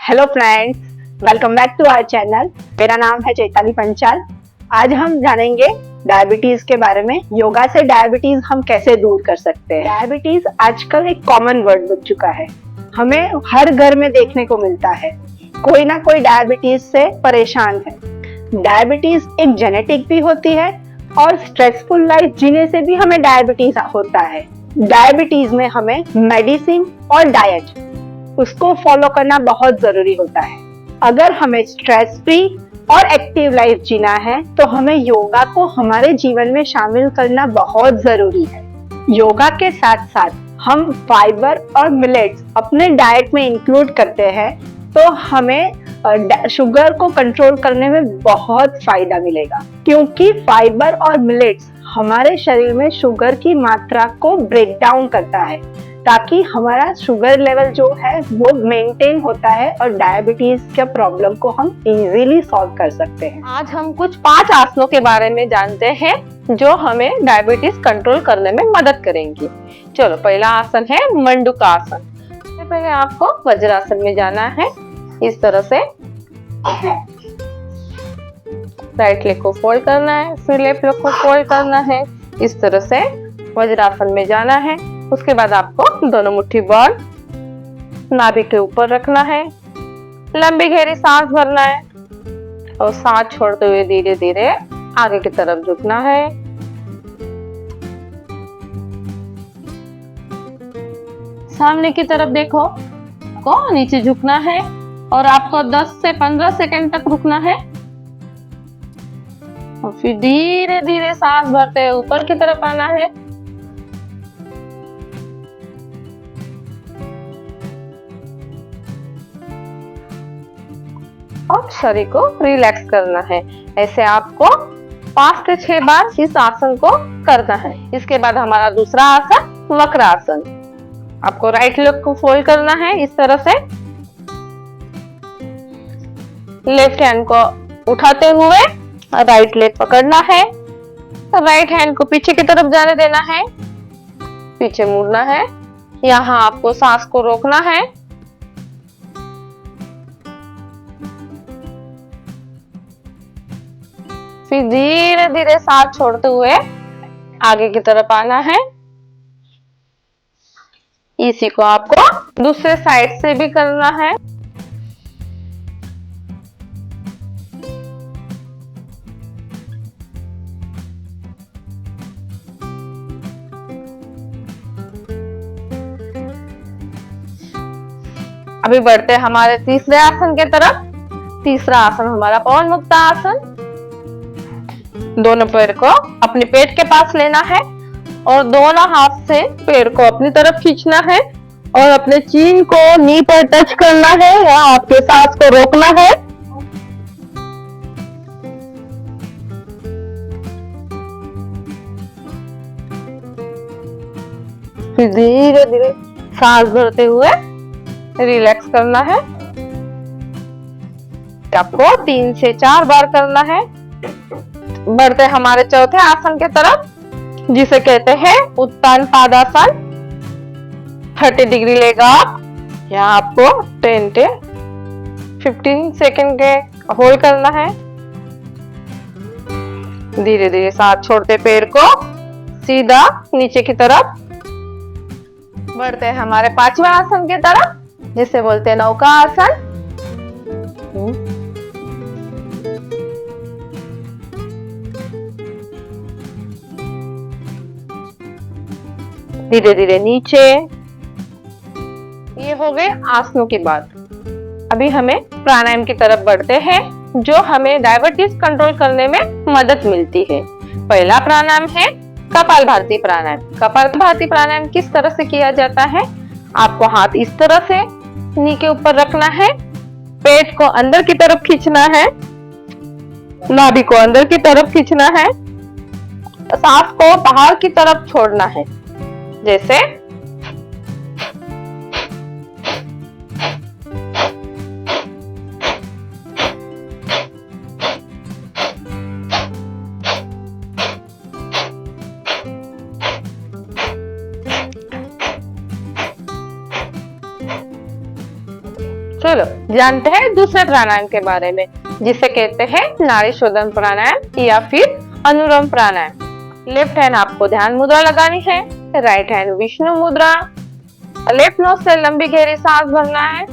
Hello friends, welcome back to our channel. मेरा नाम है चैताली पंचाल। आज हम जानेंगे डायबिटीज के बारे में। योगा से डायबिटीज हम कैसे दूर कर सकते हैं। डायबिटीज आजकल एक कॉमन वर्ड बन चुका है, हमें हर घर में देखने को मिलता है। कोई ना कोई डायबिटीज से परेशान है। डायबिटीज एक जेनेटिक भी होती है और स्ट्रेसफुल लाइफ जीने से भी हमें डायबिटीज होता है। डायबिटीज में हमें मेडिसिन और डाइट उसको फॉलो करना बहुत जरूरी होता है। अगर हमें स्ट्रेस फ्री और एक्टिव लाइफ जीना है तो हमें योगा को हमारे जीवन में शामिल करना बहुत जरूरी है। योगा के साथ साथ हम फाइबर और मिलेट्स अपने डाइट में इंक्लूड करते हैं तो हमें शुगर को कंट्रोल करने में बहुत फायदा मिलेगा, क्योंकि फाइबर और मिलेट्स हमारे शरीर में शुगर की मात्रा को ब्रेक डाउन करता है ताकि हमारा शुगर लेवल जो है वो मेंटेन होता है और डायबिटीज के प्रॉब्लम को हम इजीली सॉल्व कर सकते हैं। आज हम कुछ 5 आसनों के बारे में जानते हैं जो हमें डायबिटीज कंट्रोल करने में मदद करेंगी। चलो, पहला आसन है मंडूकासन। सबसे पहले आपको वज्रासन में जाना है। इस तरह से राइट लेग को फोल्ड करना है, फिर लेफ्ट लेग को फोल्ड करना है। इस तरह से वज्रासन में जाना है। उसके बाद आपको दोनों मुट्ठी बॉल नाभि के ऊपर रखना है, लंबी गहरी सांस भरना है और सांस छोड़ते हुए धीरे धीरे आगे की तरफ झुकना है। सामने की तरफ देखो, को नीचे झुकना है और आपको 10 से 15 सेकंड तक रुकना है और फिर धीरे धीरे सांस भरते हुए ऊपर की तरफ आना है। और शरीर को रिलैक्स करना है। ऐसे आपको 5 से 6 बार इस आसन को करना है। इसके बाद हमारा दूसरा आसन वक्रासन। आपको राइट लेग को फोल्ड करना है। इस तरह से लेफ्ट हैंड को उठाते हुए राइट लेग पकड़ना है। राइट हैंड को पीछे की तरफ जाने देना है, पीछे मुड़ना है। यहाँ आपको सांस को रोकना है। फिर धीरे धीरे सांस छोड़ते हुए आगे की तरफ आना है। इसी को आपको दूसरे साइड से भी करना है। अभी बढ़ते हैं हमारे तीसरे आसन के तरफ। तीसरा आसन हमारा पवन मुक्त आसन। दोनों पैर को अपने पेट के पास लेना है और दोनों हाथ से पैर को अपनी तरफ खींचना है और अपने चीन को नी पर टच करना है या आपके सांस को रोकना है। फिर धीरे धीरे सांस भरते हुए रिलैक्स करना है। आपको 3 से 4 बार करना है। बढ़ते हमारे चौथे आसन के तरफ, जिसे कहते हैं उत्तान पादासन। 30 degree leg up. यहाँ आपको 10 से 15 सेकंड के होल्ड करना है। धीरे धीरे सांस छोड़ते पैर को सीधा नीचे की तरफ। बढ़ते हैं हमारे 5वें आसन के तरफ, जिसे बोलते हैं नौका आसन। धीरे धीरे नीचे। ये हो गए आसनों की बात। अभी हमें प्राणायाम की तरफ बढ़ते हैं जो हमें डायबिटीज कंट्रोल करने में मदद मिलती है। पहला प्राणायाम है कपालभाति प्राणायाम। कपालभाति प्राणायाम किस तरह से किया जाता है? आपको हाथ इस तरह से नी के ऊपर रखना है, पेट को अंदर की तरफ खींचना है, नाभि को अंदर की तरफ खींचना है, सांस को बाहर की तरफ छोड़ना है। जैसे चलो जानते हैं दूसरे प्राणायाम के बारे में, जिसे कहते हैं नाड़ी शोधन प्राणायाम या फिर अनुलोम प्राणायाम। लेफ्ट हैंड आपको ध्यान मुद्रा लगानी है, राइट हैंड विष्णु मुद्रा। लेफ्ट नोज से लंबी गहरी सांस भरना है,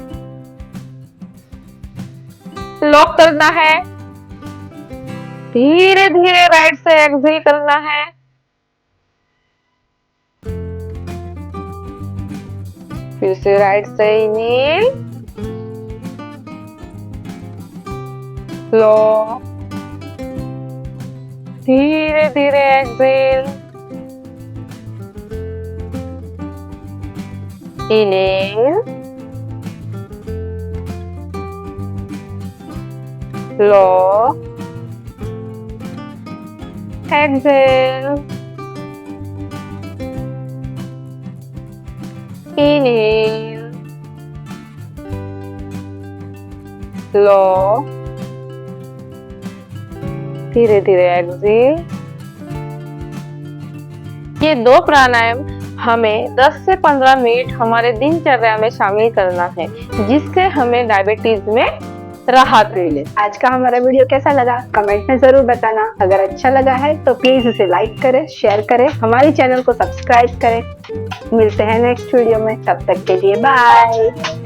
लॉक करना है, धीरे धीरे राइट से एक्सहेल करना है। फिर से राइट से इनहेल, लो, धीरे धीरे एक्सहेल, इनहेल, लो, एक्सहेल, इनहेल, लो, धीरे धीरे एक्सहेल। ये दो प्राणायाम हमें 10 से 15 मिनट हमारे दिनचर्या में शामिल करना है, जिससे हमें डायबिटीज में राहत मिले। आज का हमारा वीडियो कैसा लगा कमेंट में जरूर बताना। अगर अच्छा लगा है तो प्लीज इसे लाइक करें, शेयर करें, हमारे चैनल को सब्सक्राइब करें। मिलते हैं नेक्स्ट वीडियो में, तब तक के लिए बाय।